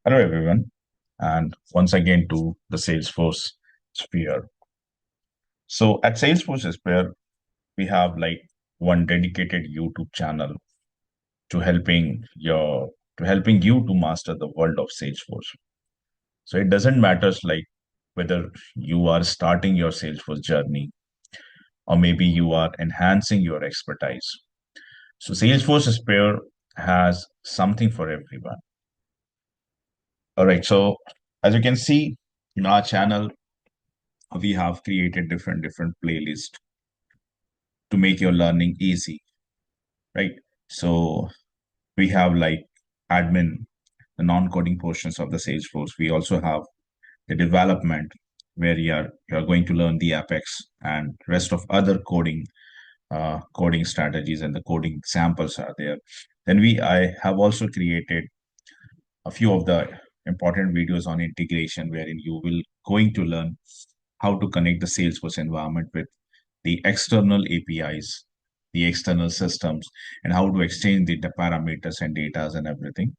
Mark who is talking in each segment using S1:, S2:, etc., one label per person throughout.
S1: Hello, everyone, and once again to the Salesforce Sphere. So at Salesforce Sphere, we have like one dedicated YouTube channel to helping you to master the world of Salesforce. So it doesn't matter like whether you are starting your Salesforce journey or maybe you are enhancing your expertise. So Salesforce Sphere has something for everyone. All right. So as you can see in our channel, we have created different playlists to make your learning easy, right? So we have like admin, the non-coding portions of the Salesforce. We also have the development where you are going to learn the Apex and rest of other coding strategies, and the coding examples are there. Then I have also created a few of the important videos on integration wherein you will going to learn how to connect the Salesforce environment with the external APIs, the external systems, and how to exchange the parameters and data and everything.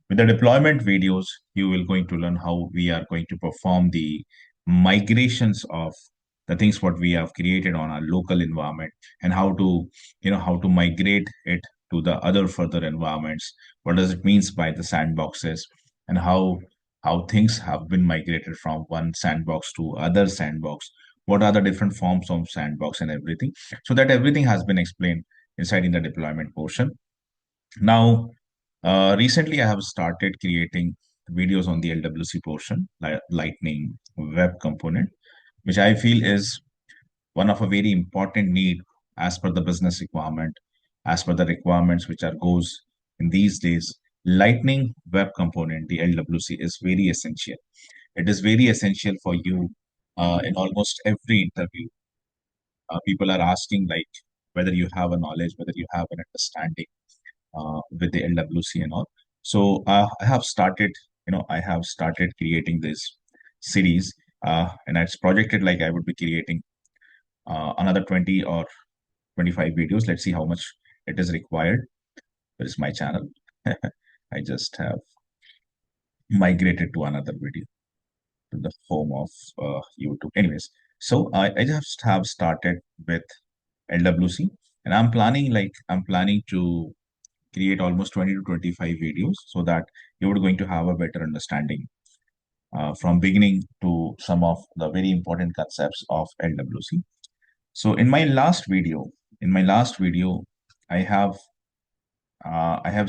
S1: With the deployment videos, you will going to learn how we are going to perform the migrations of the things what we have created on our local environment, and how to migrate it to the other further environments. What does it means by the sandboxes, and how things have been migrated from one sandbox to other sandbox, what are the different forms of sandbox and everything, so that everything has been explained inside in the deployment portion. Now, recently I have started creating videos on the LWC portion, Lightning Web Component, which I feel is one of a very important need as per the business requirement, as per the requirements which are goes in these days. Lightning Web Component, the LWC, is very essential. It is very essential for you in almost every interview. People are asking like whether you have a knowledge, whether you have an understanding with the LWC and all. So I have started creating this series, and it's projected like I would be creating another 20 or 25 videos. Let's see how much it is required. There is my channel. I just have migrated to another video to the home of YouTube. Anyways, so I just have started with LWC, and I'm planning to create almost 20 to 25 videos so that you're going to have a better understanding from beginning to some of the very important concepts of LWC. So in my last video, I have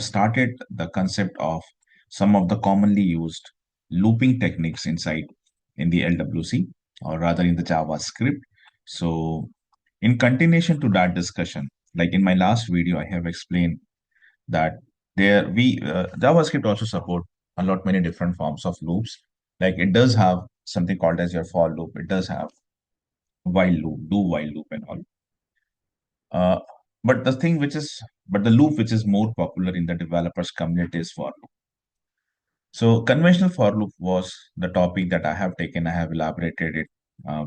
S1: started the concept of some of the commonly used looping techniques inside in the LWC, or rather in the JavaScript. So in continuation to that discussion, like in my last video, I have explained that JavaScript also support a lot many different forms of loops. Like it does have something called as your for loop. It does have while loop, do while loop, and all. Uh, but the loop which is more popular in the developers community is for loop. So conventional for loop was the topic that I have taken. I have elaborated it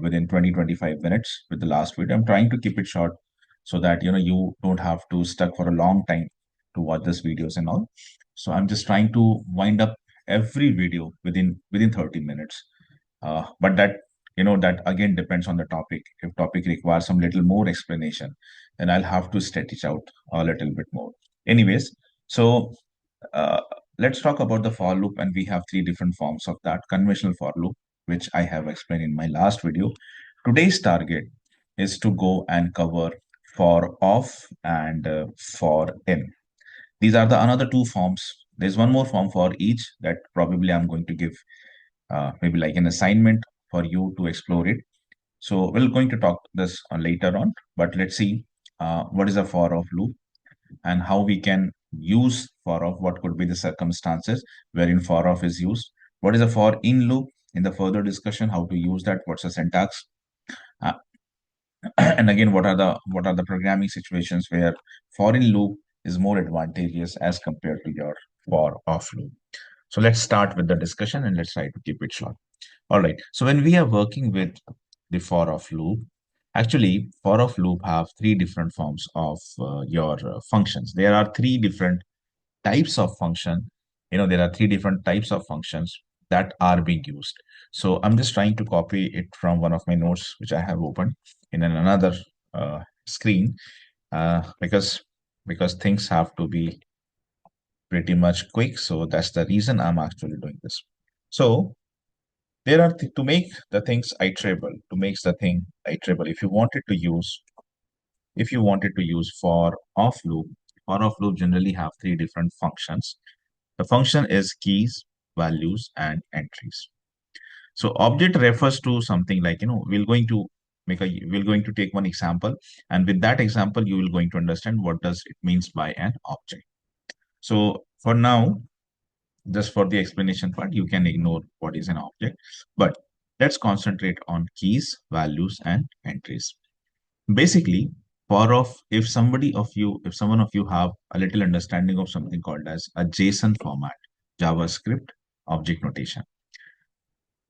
S1: within 20-25 minutes with the last video. I'm trying to keep it short so that you don't have to stuck for a long time to watch this videos and all. So I'm just trying to wind up every video within 30 minutes. But that again depends on the topic. If topic requires some little more explanation, then I'll have to stretch it out a little bit more. Anyways, so uh, let's talk about the for loop, and we have three different forms of that. Conventional for loop, which I have explained in my last video. Today's target is to go and cover for off and for in. These are the another two forms. There's one more form for each that probably I'm going to give maybe like an assignment for you to explore it. So we're going to talk this later on, but let's see what is a for off loop and how we can use for off, what could be the circumstances wherein for off is used, what is a for in loop in the further discussion, how to use that, what's the syntax, uh, and again what are the programming situations where for in loop is more advantageous as compared to your for off loop. So let's start with the discussion and let's try to keep it short. All right. So when we are working with the for of loop, actually for of loop have three different forms of your functions. There are three different types of function there are three different types of functions that are being used. So I'm just trying to copy it from one of my notes, which I have opened in another screen, because things have to be pretty much quick. So that's the reason I'm actually doing this. So there are to make the things iterable, to make the thing iterable. If you wanted to use for of loop generally have three different functions. The function is keys, values, and entries. So object refers to something like, we're going to take one example, and with that example, you will going to understand what does it means by an object. So for now, just for the explanation part, you can ignore what is an object, but let's concentrate on keys, values, and entries. Basically, if someone of you have a little understanding of something called as a JSON format, JavaScript object notation.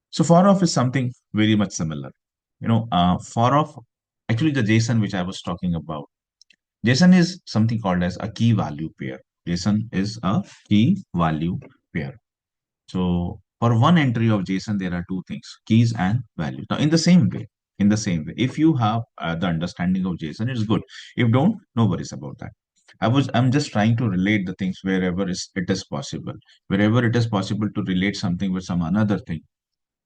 S1: So for of is something very much similar. For of, actually the JSON which I was talking about, JSON is something called as a key value pair. JSON is a key value pair. So for one entry of JSON, there are two things, keys and values. Now, in the same way, if you have the understanding of JSON, it's good. If don't, no worries about that. I'm just trying to relate the things wherever it is possible. Wherever it is possible to relate something with some another thing,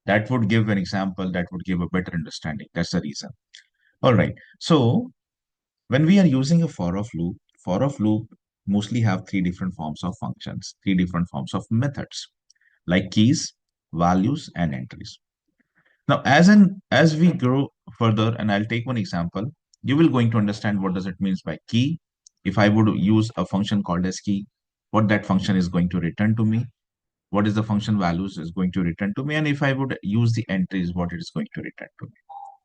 S1: that would give an example, that would give a better understanding. That's the reason. All right. So when we are using a for of loop mostly have three different forms of functions, three different forms of methods like keys, values, and entries. Now, as we grow further, and I'll take one example, you will going to understand what does it means by key. If I would use a function called as key, what that function is going to return to me, what is the function values is going to return to me, and if I would use the entries, what it is going to return to me.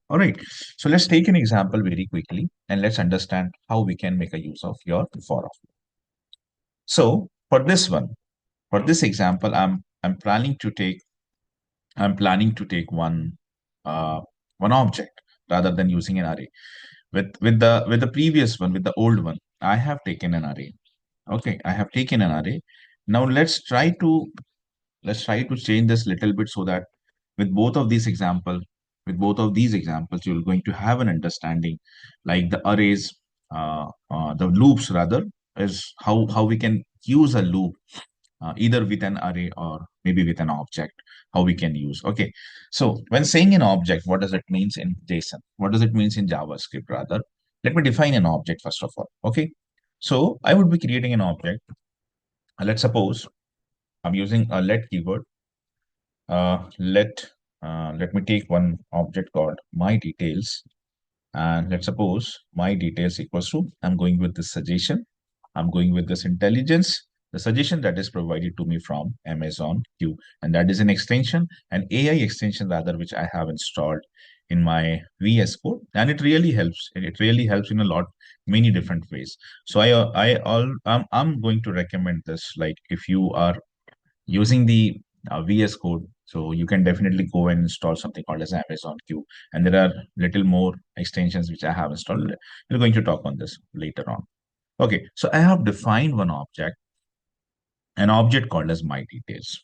S1: All right. So let's take an example very quickly and let's understand how we can make a use of your for of. So for this example, I'm planning to take uh, one object rather than using an array. With the previous one, with the old one, I have taken an array. Okay, I have taken an array. Now let's try to change this little bit so that with both of these examples, you're going to have an understanding like the arrays, the loops rather, is how we can use a loop either with an array or maybe with an object, how we can use. Okay, so when saying an object, what does it means in JSON? What does it means in JavaScript rather? Let me define an object first of all. Okay, so I would be creating an object. Let's suppose I'm using a let keyword. Let me take one object called my details, and let's suppose my details equals to, I'm going with this suggestion, I'm going with this intelligence, the suggestion that is provided to me from Amazon Q, and that is an extension, an AI extension rather, which I have installed in my VS Code, and it really helps. It really helps in a lot, many different ways. So I'm going to recommend this. Like if you are using the VS Code, so you can definitely go and install something called as Amazon Q. And there are little more extensions which I have installed. We're going to talk on this later on. Okay, so I have defined an object called as my details.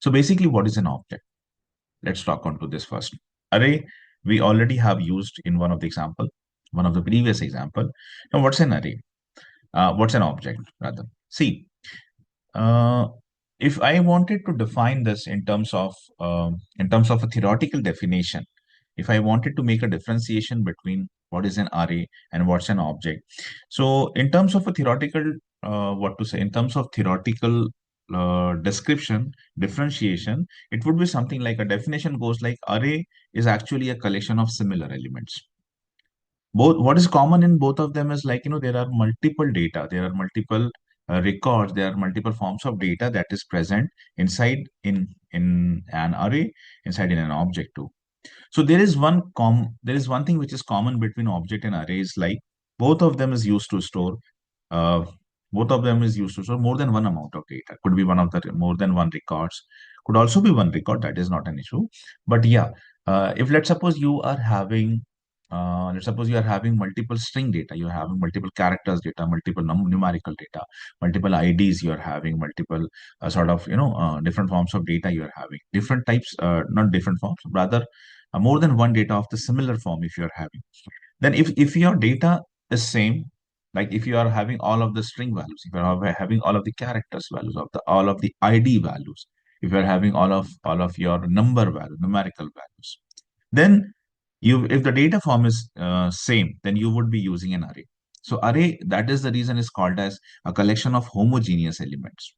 S1: So basically, what is an object? Let's talk on to this first. Array, we already have used in one of the previous example. Now, what's an array? What's an object rather? See, uh, if I wanted to define this in terms of a theoretical definition, if I wanted to make a differentiation between what is an array and what's an object, so in terms of a theoretical, in terms of theoretical description, differentiation, it would be something like a definition goes like array is actually a collection of similar elements. Both, what is common in both of them is like, there are multiple data, there are multiple records, there are multiple forms of data that is present inside in an array, inside in an object too. So there is one thing which is common between object and arrays, like both of them is used to store uh, more than one amount of data. Could be one of the more than one records, could also be one record, that is not an issue. But yeah, if let's suppose you are having let's suppose you are having multiple string data, you're having multiple characters data, multiple numerical data, multiple IDs, you're having multiple sort of, different forms of data you're having, different types, not different forms, rather more than one data of the similar form if you're having. Then if your data is same, like if you are having all of the string values, if you are having all of the characters values of the all of the ID values, if you are having all of your number value, numerical values, then you if the data form is same, then you would be using an array. So array, that is the reason is called as a collection of homogeneous elements.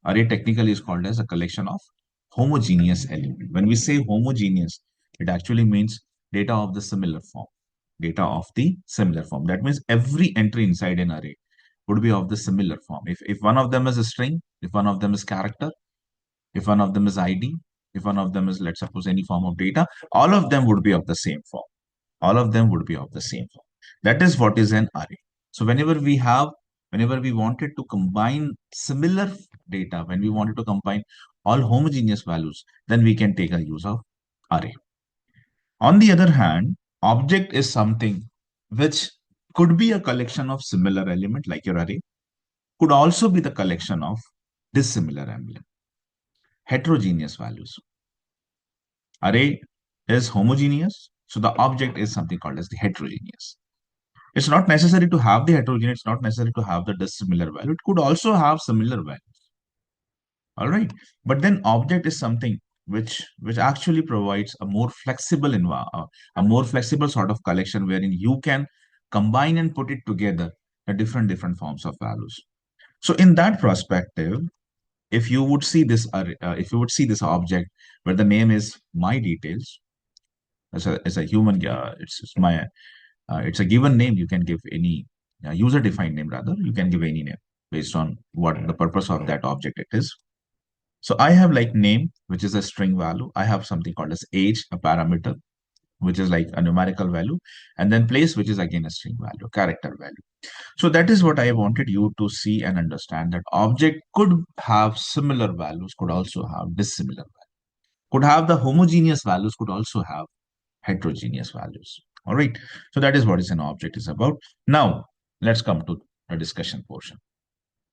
S1: Array technically is called as a collection of homogeneous element. When we say homogeneous, it actually means data of the similar form. Data of the similar form. That means every entry inside an array would be of the similar form. If one of them is a string, if one of them is character, if one of them is ID, if one of them is, let's suppose, any form of data, all of them would be of the same form. All of them would be of the same form. That is what is an array. So whenever we wanted to combine similar data, when we wanted to combine all homogeneous values, then we can take a use of array. On the other hand, object is something which could be a collection of similar element like your array, could also be the collection of dissimilar element, heterogeneous values. Array is homogeneous, so the object is something called as the heterogeneous. It's not necessary to have the heterogeneous, it's not necessary to have the dissimilar value. It could also have similar values. All right. But then object is something which actually provides a more flexible sort of collection wherein you can combine and put it together the different forms of values. So in that perspective, if you would see this if you would see this object where the name is my details, as a human, it's a given name. You can give any user defined name, rather you can give any name based on what the purpose of that object it is. So I have like name, which is a string value. I have something called as age, a parameter, which is like a numerical value, and then place, which is again a string value, character value. So that is what I wanted you to see and understand, that object could have similar values, could also have dissimilar values, could have the homogeneous values, could also have heterogeneous values. All right. So that is what is an object is about. Now let's come to the discussion portion.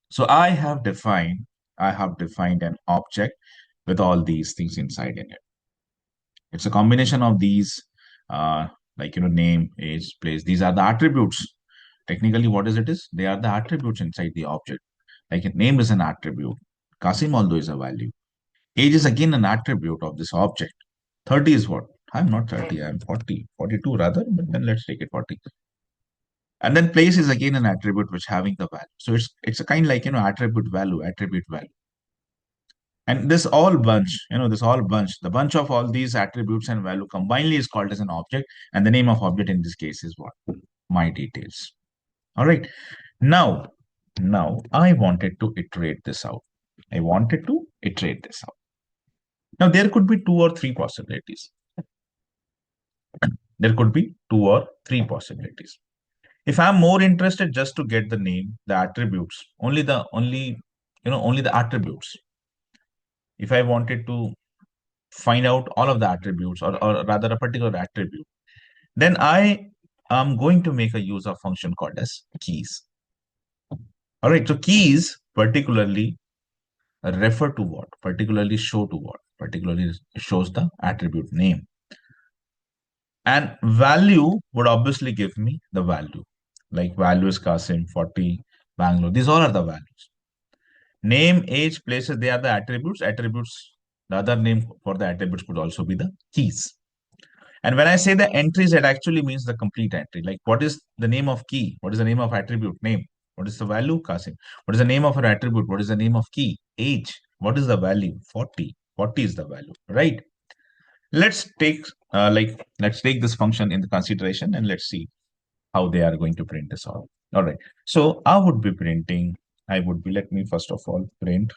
S1: So I have defined an object with all these things inside in it. It's a combination of these, like, name, age, place. These are the attributes. Technically, what is it is? They are the attributes inside the object. Like name is an attribute. Kasim, although, is a value. Age is again an attribute of this object. 30 is what? I'm not 30, I'm 40, 42 rather, but then let's take it 40. And then place is again an attribute which having the value. So it's a kind like, attribute value, attribute value. And this all bunch, the bunch of all these attributes and value combinedly is called as an object. And the name of object in this case is what? My details. All right. Now I wanted to iterate this out. I wanted to iterate this out. Now there could be two or three possibilities. There could be two or three possibilities. If I'm more interested just to get the name, the attributes, only the attributes. If I wanted to find out all of the attributes, or rather a particular attribute, then I am going to make a use of function called as keys. All right, so keys particularly refer to what? Particularly show to what? Particularly shows the attribute name. And value would obviously give me the value. Like value is Kasim, 40, Bangalore. These all are the values. Name, age, places, they are the attributes. Attributes, the other name for the attributes could also be the keys. And when I say the entries, that actually means the complete entry. Like what is the name of key? What is the name of attribute? Name. What is the value? Kasim. What is the name of an attribute? What is the name of key? Age. What is the value? 40. 40 is the value, right? Let's take let's take this function into consideration and let's see how they are going to print this out. All right. So I would be, let me first of all print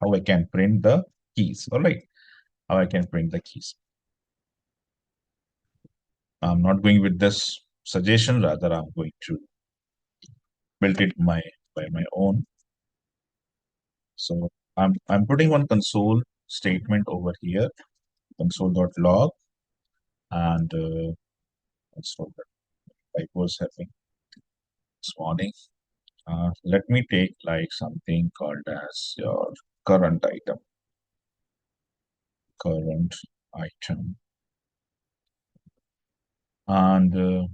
S1: how I can print the keys. All right. How I can print the keys. I'm not going with this suggestion, rather I'm going to build it by my own. So I'm putting one console statement over here, console.log, and So that I was having this morning. Let me take like something called as your current item. Current item. And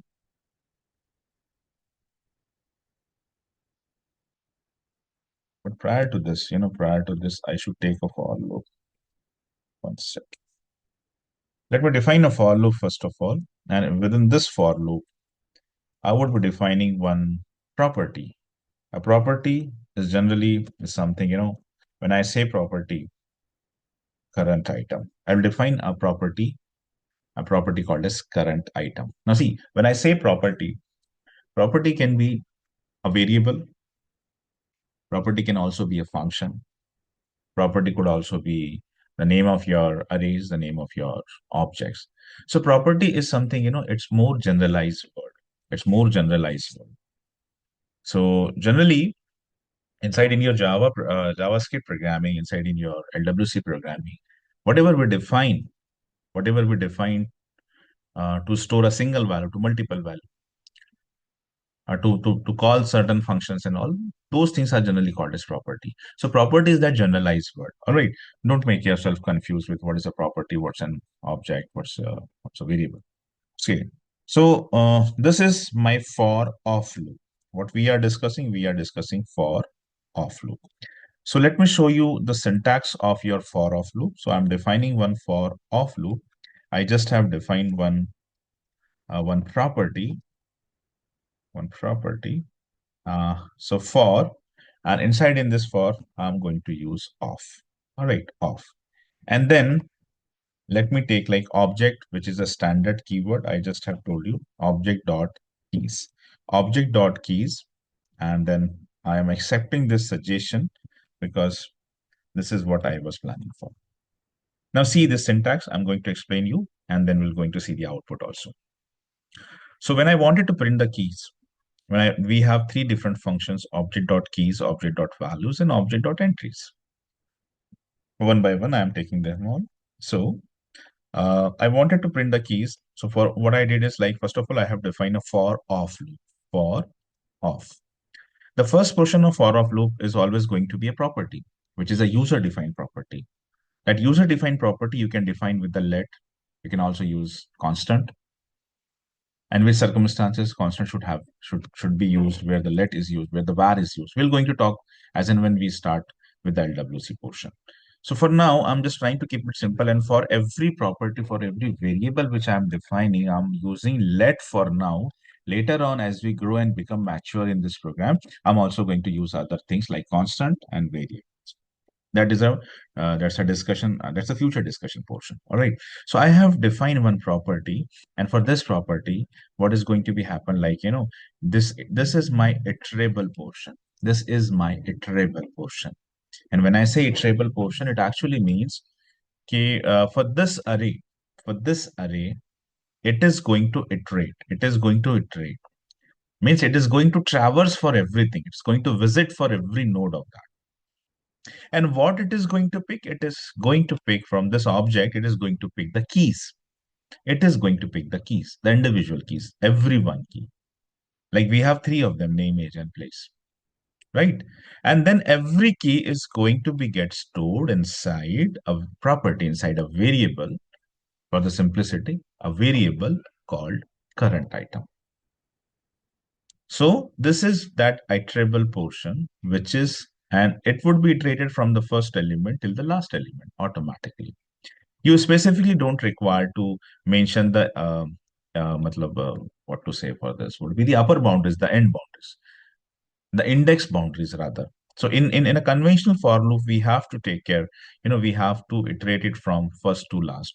S1: but prior to this, I should take a for loop. One second. Let me define a for loop first of all. And within this for loop, I would be defining one property. A property is generally something, when I say property, current item, I will define a property called as current item. Now see, when I say property, property can be a variable, property can also be a function, property could also be the name of your arrays, the name of your objects. So property is something, it's more generalized word. It's more generalized word. So generally, inside in your JavaScript programming, inside in your LWC programming, whatever we define, whatever we define to store a single value to multiple value, to call certain functions and all, those things are generally called as property. So property is that generalized word. All right, don't make yourself confused with what is a property, what's an object, what's a variable. Okay, so this is my for of loop. What we are discussing for of loop. So let me show you the syntax of your for of loop. So I'm defining one for of loop. I just have defined one property, one property. So for, and inside in this for, I'm going to use off. All right, off. And then let me take like object, which is a standard keyword. I just have told you object dot keys, object dot keys. And then I am accepting this suggestion because this is what I was planning for. Now see this syntax, I'm going to explain you, and then we're going to see the output also. So when I wanted to print the keys, we have three different functions, object.keys, object.values, and object.entries. One by one, I am taking them on. So I wanted to print the keys. So for what I did is like, first of all, I have defined a for off loop, for off. The first portion of for off loop is always going to be a property, which is a user-defined property. That user-defined property you can define with the let. You can also use constant. And which circumstances constant should be used, where the let is used, where the var is used. We're going to talk as and when we start with the LWC portion. So for now, I'm just trying to keep it simple. And for every property, for every variable which I'm defining, I'm using let for now. Later on, as we grow and become mature in this program, I'm also going to use other things like constant and variable. That's a discussion, that's a future discussion portion. All right, so I have defined one property, and for this property, what is going to be happen, like, this is my iterable portion. This is my iterable portion. And when I say iterable portion, it actually means for this array, for this array, it is going to iterate, it is going to iterate, means it is going to traverse for everything, it's going to visit for every node of that. And what it is going to pick, it is going to pick from this object, it is going to pick the keys. It is going to pick the keys, the individual keys, every one key. Like we have three of them, name, age, and place, right? And then every key is going to be get stored inside a property, inside a variable, for the simplicity, a variable called current item. So this is that iterable portion, which is, and it would be iterated from the first element till the last element automatically. You specifically don't require to mention the what to say for this would be the upper boundaries, the end boundaries, the index boundaries rather. So in a conventional for loop, we have to take care, we have to iterate it from first to last.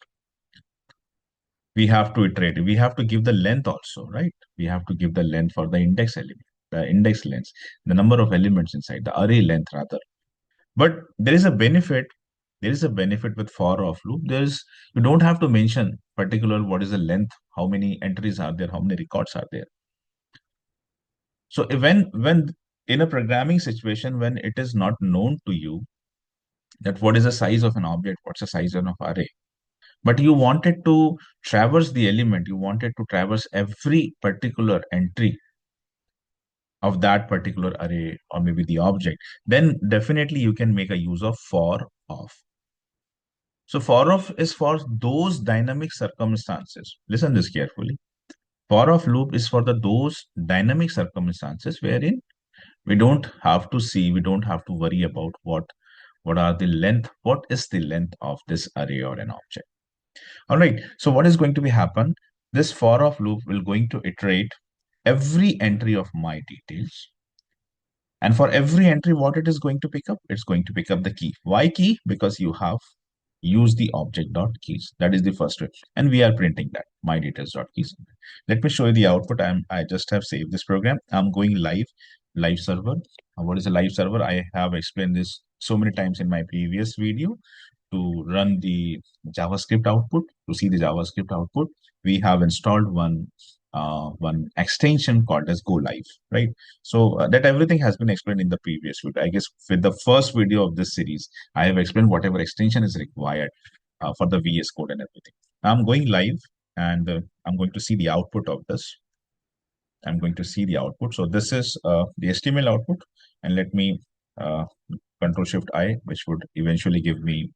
S1: We have to iterate it. We have to give the length also, right? We have to give the length for the index element, the index length, the number of elements inside, the array length rather. But there is a benefit. There is a benefit with for of loop. You don't have to mention particular what is the length, how many entries are there, how many records are there. So when in a programming situation, when it is not known to you that what is the size of an object, what's the size of an array, but you wanted to traverse the element, you wanted to traverse every particular entry of that particular array or maybe the object, then definitely you can make a use of for of. So for of is for those dynamic circumstances. Listen this carefully. For of loop is for those dynamic circumstances wherein we don't have to see, we don't have to worry about what are the length, what is the length of this array or an object. All right. So what is going to be happen? This for of loop will going to iterate every entry of my details. And for every entry, what it is going to pick up? It's going to pick up the key. Why key? Because you have used the object dot keys. That is the first way. And we are printing that my details dot keys. Let me show you the output. I just have saved this program. I'm going live server. What is a live server? I have explained this so many times in my previous video. To run the JavaScript output, to see the JavaScript output, we have installed one extension called as Go Live, right? So that everything has been explained in the previous video. I guess with the first video of this series, I have explained whatever extension is required for the VS Code and everything. Now I'm going live and I'm going to see the output of this. I'm going to see the output. So this is the HTML output, and let me uh, Control Shift I, which would eventually give me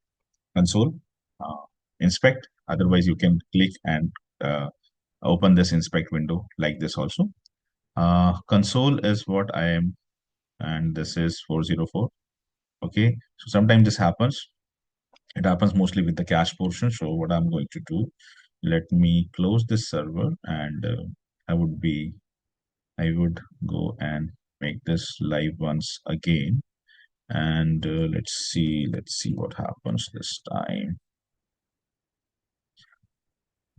S1: console, uh, inspect. Otherwise, you can click and open this inspect window like this also. Console is what I am, and this is 404. Okay, so sometimes this happens. It happens mostly with the cache portion. So what I'm going to do, let me close this server, and I would be, I would go and make this live once again. And let's see what happens this time.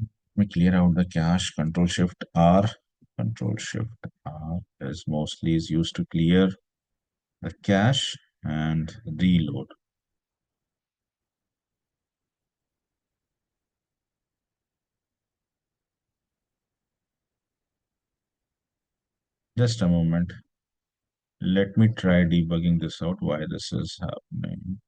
S1: Let me clear out the cache. Control Shift R. Control Shift R is mostly is used to clear the cache and reload. Just a moment. Let me try debugging this out, why this is happening.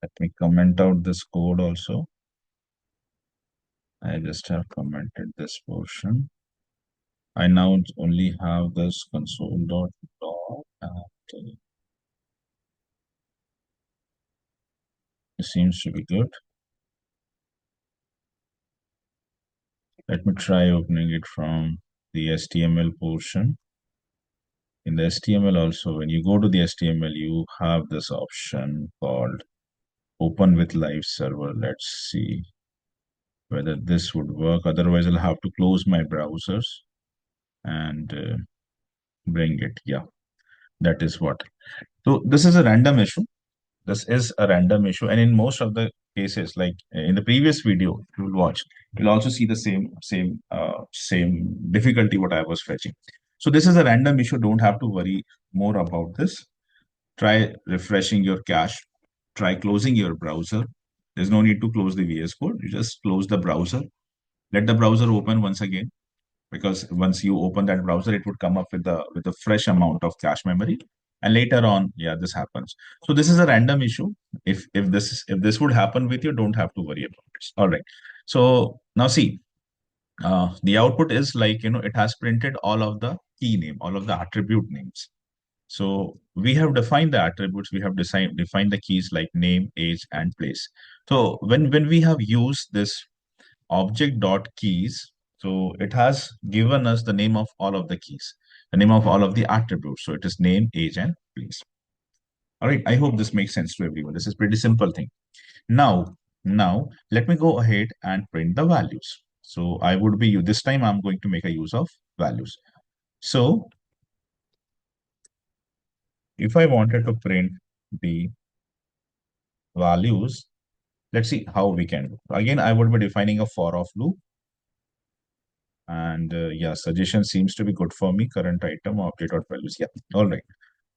S1: Let me comment out this code also. I just have commented this portion. I now only have this console.log, and it seems to be good. Let me try opening it from the HTML portion. In the HTML also, when you go to the HTML, you have this option called Open with Live Server. Let's see whether this would work. Otherwise, I'll have to close my browsers and bring it. Yeah, that is what. So this is a random issue. This is a random issue. And in most of the cases, like in the previous video you will watch, you'll also see the same difficulty what I was fetching. So this is a random issue. Don't have to worry more about this. Try refreshing your cache, try closing your browser. There's no need to close the VS Code. You just close the browser, let the browser open once again, because once you open that browser, it would come up with a fresh amount of cache memory. And later on, yeah, this happens. So this is a random issue. If this would happen with you, don't have to worry about it. All right. So now see, the output is like, it has printed all of the key name, all of the attribute names. So we have defined the attributes, we have defined the keys like name, age, and place. So when we have used this object dot keys, so it has given us the name of all of the keys, the name of all of the attributes. So it is name, age, and place. All right, I hope this makes sense to everyone. This is pretty simple thing. Now let me go ahead and print the values. So I would be this time I'm going to make a use of values. So if I wanted to print the values, let's see how we can do. Again, I would be defining a for of loop. And yeah, suggestion seems to be good for me. Current item, update or values. Yeah, all right.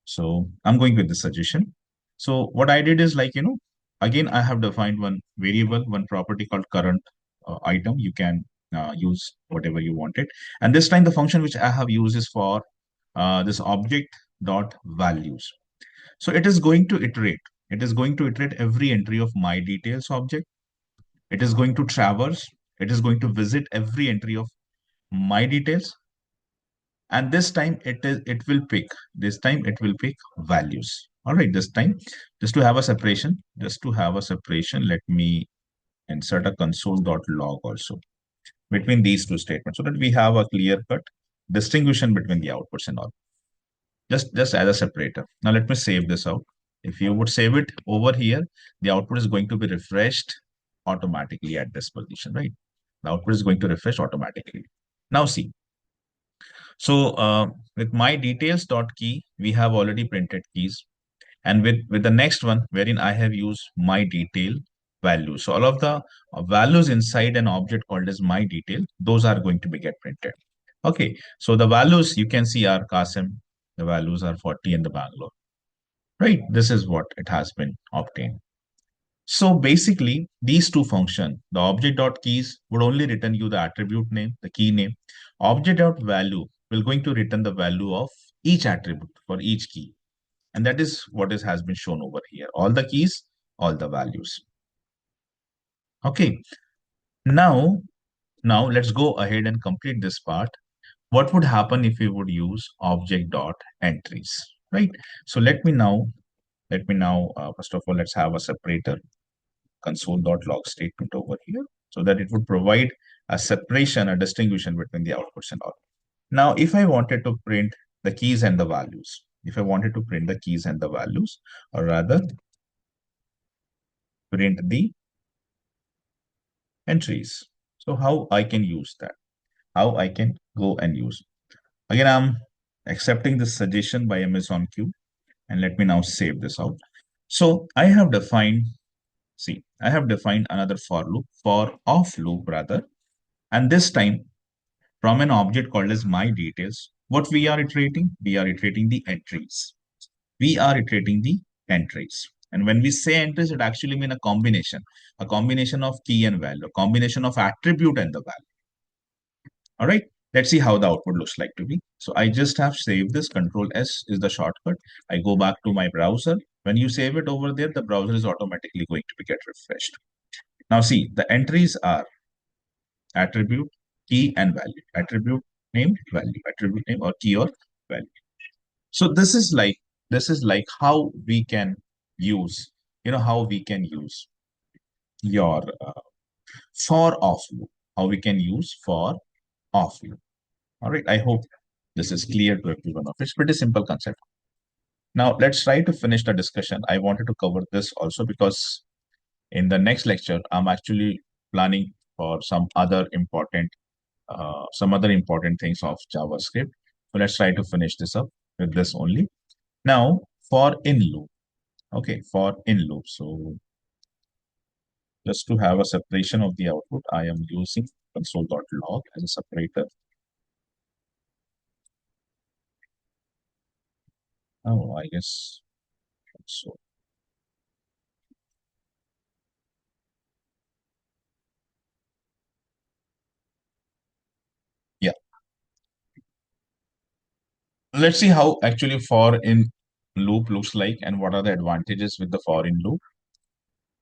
S1: So I'm going with the suggestion. So what I did is like, again, I have defined one variable, one property called current item. You can use whatever you wanted. And this time the function which I have used is for this object dot values. So it is going to iterate. It is going to iterate every entry of my details object. It is going to traverse. It is going to visit every entry of my details. And this time it will pick values. All right, this time, just to have a separation, let me insert a console.log also between these two statements so that we have a clear cut distinguishing between the outputs and all. Just as a separator. Now let me save this out. If you would save it over here, the output is going to be refreshed automatically at this position, right? The output is going to refresh automatically. Now see, so with my details dot key, we have already printed keys. And with the next one, wherein I have used my detail value. So all of the values inside an object called as my detail, those are going to be get printed. Okay, so the values you can see are Qasim, the values are 40 in the Bangalore, right? This is what it has been obtained. So basically, these two functions, the object.keys would only return you the attribute name, the key name. Object.value will going to return the value of each attribute for each key. And that is what has been shown over here. All the keys, all the values. Okay. Now let's go ahead and complete this part. What would happen if we would use object.entries, right? So first of all, let's have a separator console.log statement over here so that it would provide a separation, a distinguishing between the outputs and all. Now, if I wanted to print the keys and the values, if I wanted to print the keys and the values, or rather print the entries. So how I can use that? How I can go and use? Again, I'm accepting this suggestion by Amazon Q, and let me now save this out. So I have defined, see, I have defined another for off loop rather, and this time from an object called as my details, what we are iterating? We are iterating the entries. We are iterating the entries. And when we say entries, it actually means a combination of key and value, a combination of attribute and the value. All right, let's see how the output looks like to be. So I just have saved this. Control S is the shortcut. I go back to my browser. When you save it over there, the browser is automatically going to be get refreshed. Now see, the entries are attribute, key, and value. Attribute, name, value. Attribute name or key or value. So this is like how we can use, how we can use your for off loop. How we can use for off loop. All right. I hope this is clear to everyone. It's pretty simple concept. Now let's try to finish the discussion. I wanted to cover this also because in the next lecture, I'm actually planning for some other important things of JavaScript. So let's try to finish this up with this only. Now for in loop. Okay, for in loop. So just to have a separation of the output, I am using console.log as a separator. Oh, I guess so. Yeah, let's see how actually for in loop looks like and what are the advantages with the for in loop.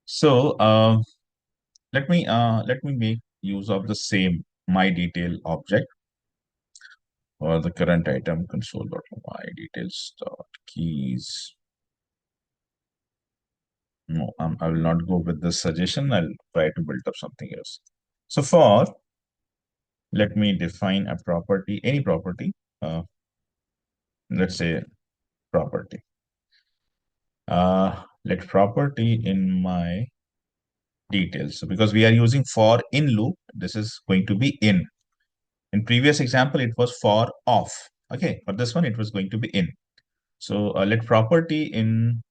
S1: So let me make use of the same my detail object or the current item console.my details dot keys. No, I will not go with this suggestion. I'll try to build up something else. So for, let me define a property, any property. Let's say property. Let property in my details. So because we are using for in loop, this is going to be in. In previous example, it was for off. Okay, for this one, it was going to be in. So let property in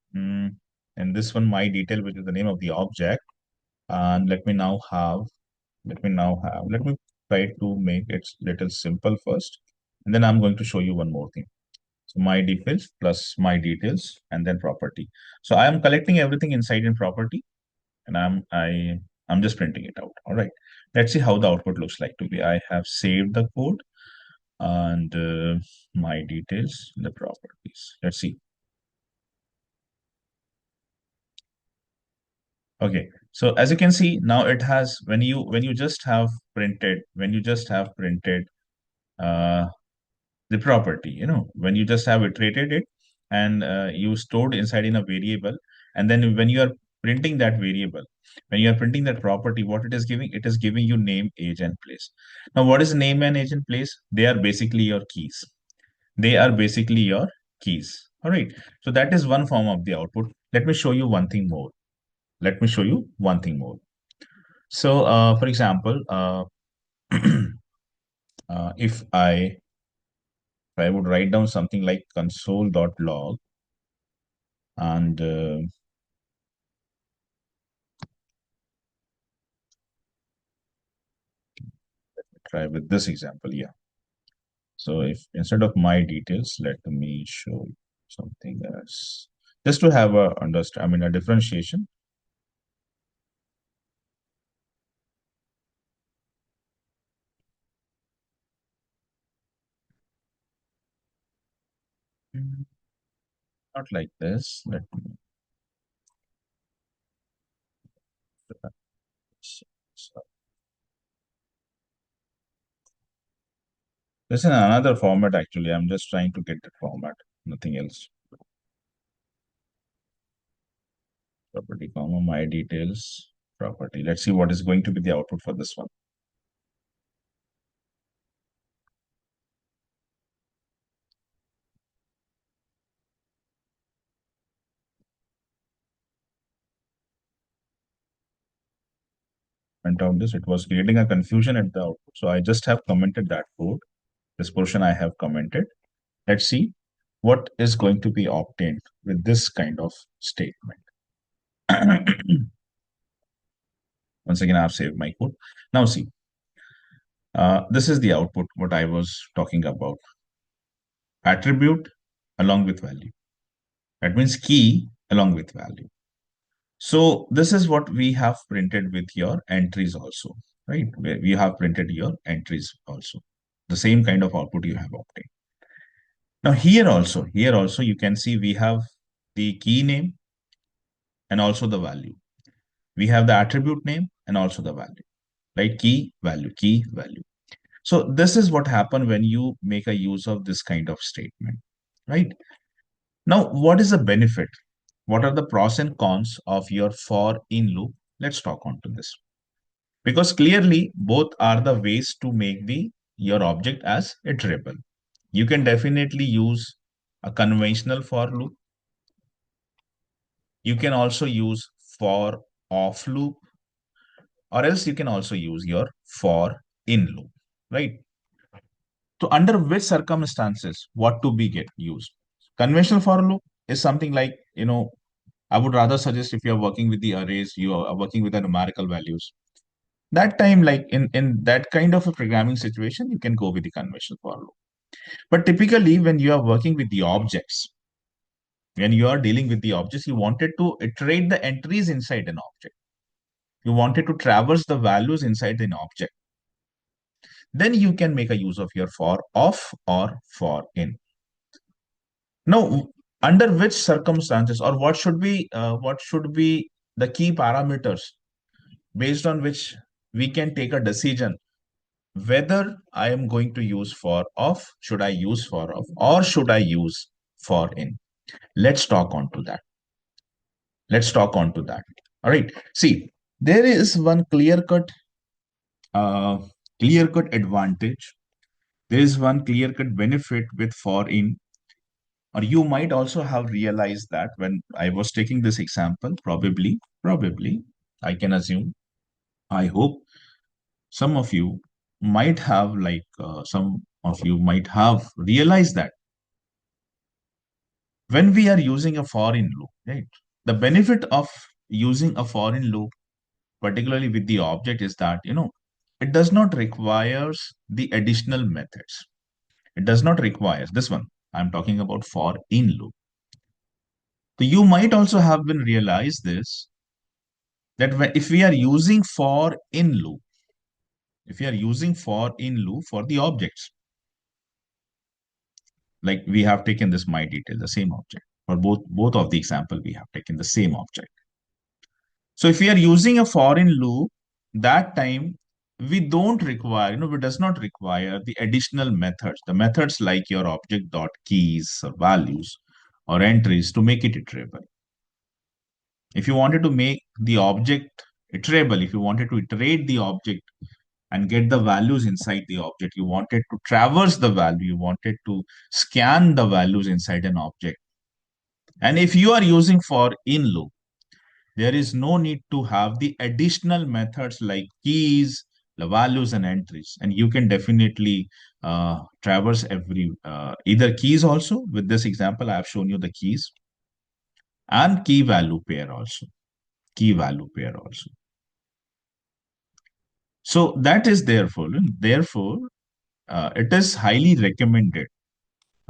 S1: this one, my detail, which is the name of the object. And let me try to make it little simple first. And then I'm going to show you one more thing. So my details plus my details and then property. So I am collecting everything inside in property and I'm just printing it out. All right. Let's see how the output looks like to be. I have saved the code. and my details, the properties. Let's see. Okay, so as you can see now, it has when you just have printed uh, the property, when you just have iterated it, and you stored inside in a variable, and then when you are printing that variable, when you are printing that property, what it is giving you name, age, and place. Now, what is name and age and place? They are basically your keys. They are basically your keys. All right. So that is one form of the output. Let me show you one thing more. Let me show you one thing more. So, for example, if I would write down something like console.log, and try with this example. Yeah. So if instead of my details, let me show you something else, just to have a understand. I mean, a differentiation. Not like this. Let me. So this is another format actually. I'm just trying to get the format, nothing else. Property, comma, my details, property. Let's see what is going to be the output for this one. Went out this, it was creating a confusion at the output. So I just have commented that code. This portion I have commented. Let's see what is going to be obtained with this kind of statement. Once again, I've saved my code. Now see, this is the output, what I was talking about. Attribute along with value. That means key along with value. So this is what we have printed with your entries also, right? Where we have printed your entries also. The same kind of output you have obtained. Now here also you can see we have the key name and also the value. We have the attribute name and also the value, right? Key, value, key, value. So this is what happens when you make a use of this kind of statement, right? Now, what is the benefit? What are the pros and cons of your for in loop? Let's talk on to this. Because clearly both are the ways to make the your object as iterable. You can definitely use a conventional for loop. You can also use for off loop, or else you can also use your for in loop, right? So under which circumstances what to be get used? Conventional for loop is something like, I would rather suggest if you're working with the arrays, you are working with the numerical values. That time, like in that kind of a programming situation, you can go with the conventional for loop. But typically, when you are working with the objects, when you are dealing with the objects, you wanted to iterate the entries inside an object. You wanted to traverse the values inside an object. Then you can make a use of your for off or for in. Now, under which circumstances or what should be the key parameters based on which we can take a decision whether I am going to use for off, should I use for off, or should I use for in? Let's talk on to that. Let's talk on to that. All right. See, there is one uh, clear cut advantage. There is one clear cut benefit with for in. Or you might also have realized that when I was taking this example, probably, I can assume, I hope some of you might have some of you might have realized that when we are using a foreign loop, right? The benefit of using a foreign loop, particularly with the object, is that it does not requires the additional methods. It does not require this one. I'm talking about for in loop. So you might also have been realized this that if we are using for in loop, if we are using for in loop for the objects, like we have taken this my detail, the same object. For both of the example, we have taken the same object. So if we are using a foreign loop, that time we don't require, it does not require the additional methods, the methods like your object dot keys or values or entries to make it iterable. If you wanted to make the object iterable, if you wanted to iterate the object and get the values inside the object, you wanted to traverse the value, you wanted to scan the values inside an object. And if you are using for in loop, there is no need to have the additional methods like keys, the values, and entries. And you can definitely traverse every either keys also. With this example, I have shown you the keys and key value pair also. Key value pair also. So that is therefore, it is highly recommended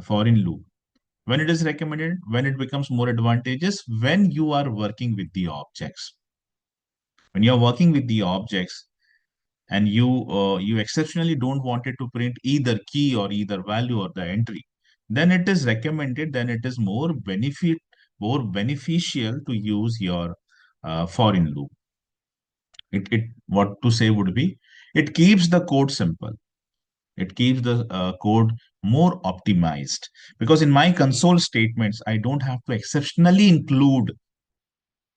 S1: for in loop. When it is recommended, when it becomes more advantageous, when you are working with the objects. When you are working with the objects, and you exceptionally don't want it to print either key or either value or the entry, then it is recommended, then it is more beneficial to use your for in loop. It what to say would be, it keeps the code simple, it keeps the code more optimized, because in my console statements I don't have to exceptionally include,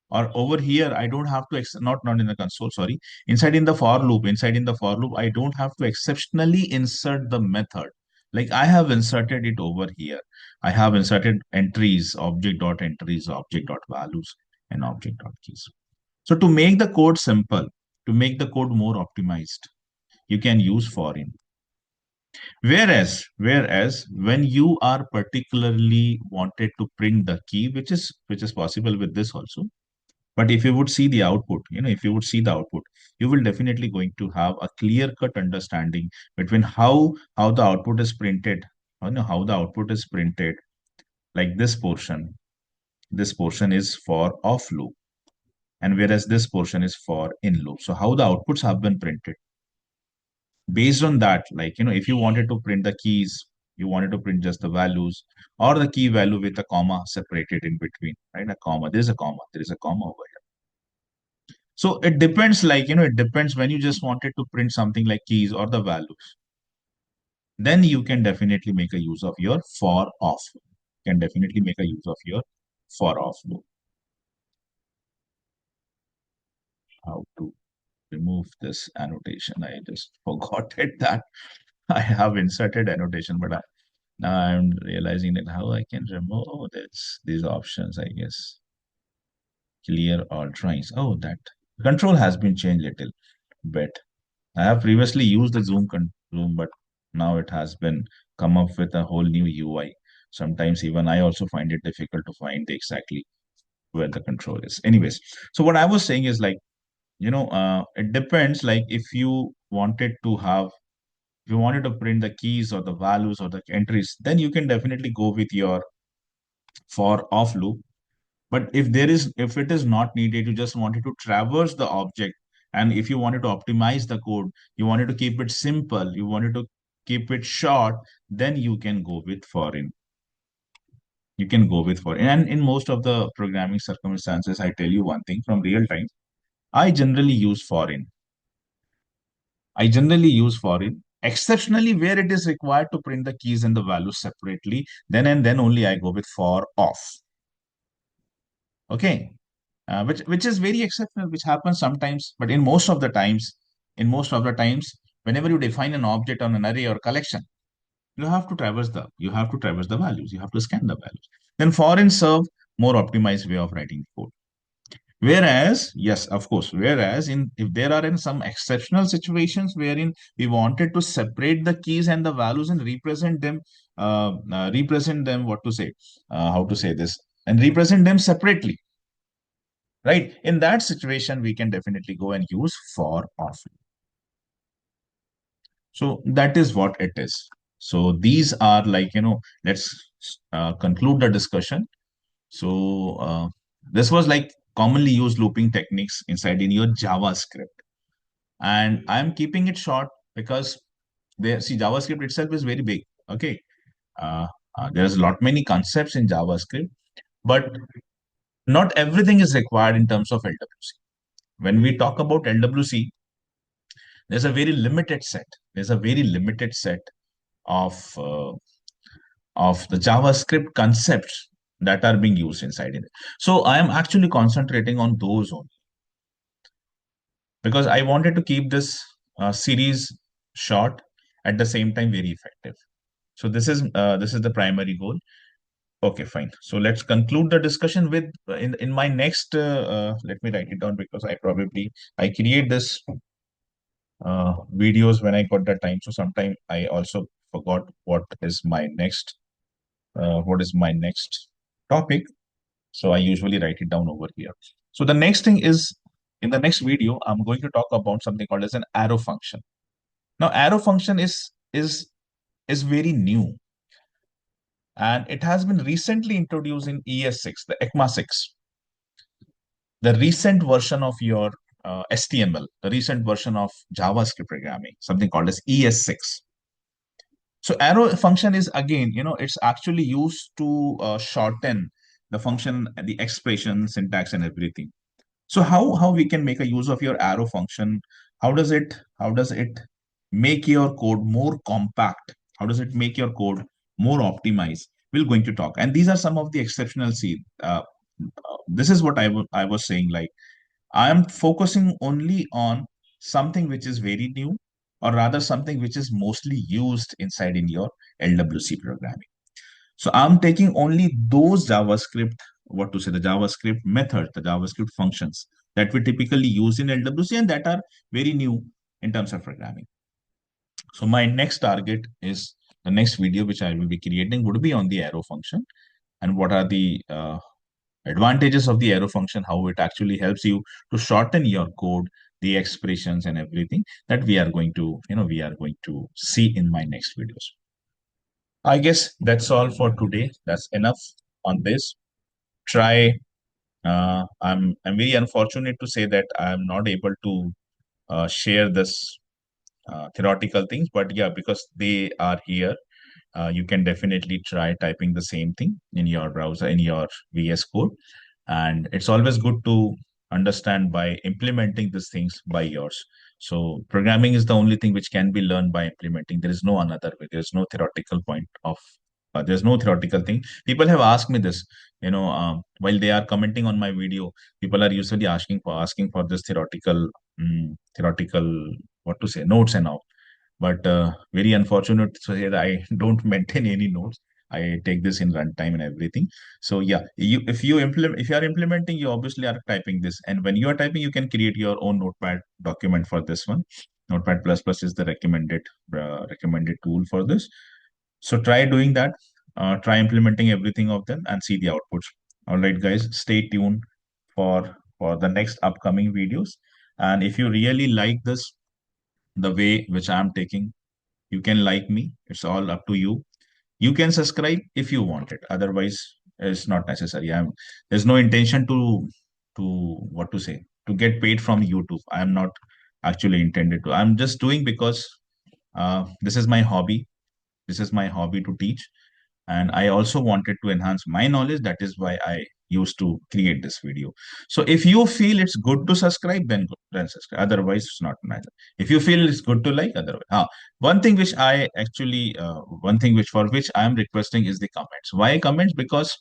S1: or over here I don't have to not in the console, sorry, inside in the for loop I don't have to exceptionally insert the method. Like I have inserted it over here, I have inserted entries, object dot entries, object dot values, and object dot keys. So to make the code simple, to make the code more optimized, you can use for in. Whereas when you are particularly wanted to print the key, which is possible with this also, but if you would see the output, if you would see the output, you will definitely going to have a clear cut understanding between how the output is printed, how the output is printed. Like this portion is for off loop, and whereas this portion is for in loop. So how the outputs have been printed. Based on that, like, if you wanted to print the keys, you wanted to print just the values, or the key value with a comma separated in between, right? A comma, there is a comma over here. So it depends, like, it depends when you just wanted to print something like keys or the values. Then you can definitely make a use of your for off. You can definitely make a use of your for off loop. How to remove this annotation? I just forgot it that I have inserted annotation, but now I'm realizing that how I can remove these options, I guess. Clear all drawings. Oh, that control has been changed little bit. I have previously used the Zoom, but now it has been come up with a whole new UI. Sometimes even I also find it difficult to find exactly where the control is. Anyways, so what I was saying is like, it depends. Like if you wanted to print the keys or the values or the entries, then you can definitely go with your for off loop. But if it is not needed, you just wanted to traverse the object, and if you wanted to optimize the code, you wanted to keep it simple, you wanted to keep it short, then you can go with foreign. You can go with foreign. And in most of the programming circumstances, I tell you one thing from real time, I generally use foreign. I generally use foreign. Exceptionally, where it is required to print the keys and the values separately, then and then only I go with for off. Okay. Which is very exceptional, which happens sometimes, but in most of the times, whenever you define an object on an array or collection, you have to traverse the values, you have to scan the values. Then foreign serve more optimized way of writing code. Whereas, yes, of course, whereas in if there are in some exceptional situations wherein we wanted to separate the keys and the values and represent them, what to say, how to say this, and represent them separately, right? In that situation, we can definitely go and use for off. So that is what it is. So these are like, let's conclude the discussion. So this was like commonly used looping techniques inside in your JavaScript. And I'm keeping it short because see, JavaScript itself is very big. Okay. Uh, There's a lot many concepts in JavaScript, but not everything is required in terms of LWC. When we talk about LWC, there's a very limited set. There's a very limited set of the JavaScript concepts that are being used inside it. So I am actually concentrating on those only because I wanted to keep this series short, at the same time very effective. So this is the primary goal. Okay, fine. So let's conclude the discussion with in my next. Let me write it down because I create this videos when I got the time. So sometime I also forgot what is my next topic. So I usually write it down over here. So the next thing is, in the next video, I'm going to talk about something called as an arrow function. Now, arrow function is very new, and it has been recently introduced in ES6, the ECMA 6, the recent version of your HTML, the recent version of JavaScript programming, something called as ES6. So arrow function is, again, it's actually used to shorten the function, the expression, syntax, and everything. So how we can make a use of your arrow function? How does it make your code more compact? How does it make your code more optimized? We're going to talk, and these are some of the exceptional see. This is what I was saying. Like, I am focusing only on something which is very new, or rather something which is mostly used inside in your LWC programming. So I'm taking only those the JavaScript methods, the JavaScript functions that we typically use in LWC and that are very new in terms of programming. So my next target is the next video which I will be creating would be on the arrow function, and what are the advantages of the arrow function, how it actually helps you to shorten your code, the expressions and everything that we are going to see in my next videos. I guess that's all for today. That's enough on this. Try. I'm very unfortunate to say that I'm not able to share this theoretical things, but yeah, because they are here, you can definitely try typing the same thing in your browser, in your VS Code. And it's always good to understand by implementing these things by yours. So programming is the only thing which can be learned by implementing. There is no another way. There's no theoretical point of there's no theoretical thing. People have asked me this, while they are commenting on my video. People are usually asking for this theoretical, what to say, notes and all. But very unfortunate to say that I don't maintain any notes. I take this in runtime and everything. So yeah, if you are implementing, you obviously are typing this, and when you are typing, you can create your own Notepad document for this one. Notepad plus plus is the recommended tool for this. So try doing that. Try implementing everything of them and see the outputs. All right, guys, stay tuned for the next upcoming videos. And if you really like this, the way which I'm taking, you can like me. It's all up to you. You can subscribe if you want it. Otherwise, it's not necessary. There's no intention to what to say, to get paid from YouTube. I'm not actually intended to. I'm just doing because this is my hobby. This is my hobby to teach, and I also wanted to enhance my knowledge. That is why I used to create this video. So if you feel it's good to subscribe, then subscribe. Otherwise, it's not matter. If you feel it's good to like, otherwise, one thing which I actually one thing which for which I am requesting is the comments. Why comments? Because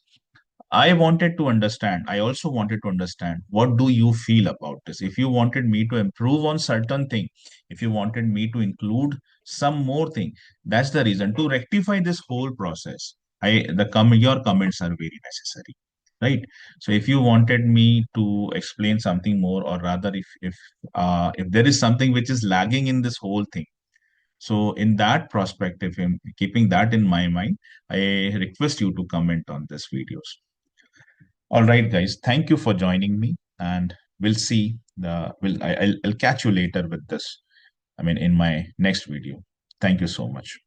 S1: I wanted to understand. I also wanted to understand, what do you feel about this? If you wanted me to improve on certain thing, if you wanted me to include some more thing, that's the reason to rectify this whole process. Your comments are very necessary, right? So if you wanted me to explain something more, or rather, if there is something which is lagging in this whole thing, so in that perspective, in keeping that in my mind, I request you to comment on this videos. All right, guys. Thank you for joining me, and we'll see the. Will I'll catch you later with this. I mean, in my next video. Thank you so much.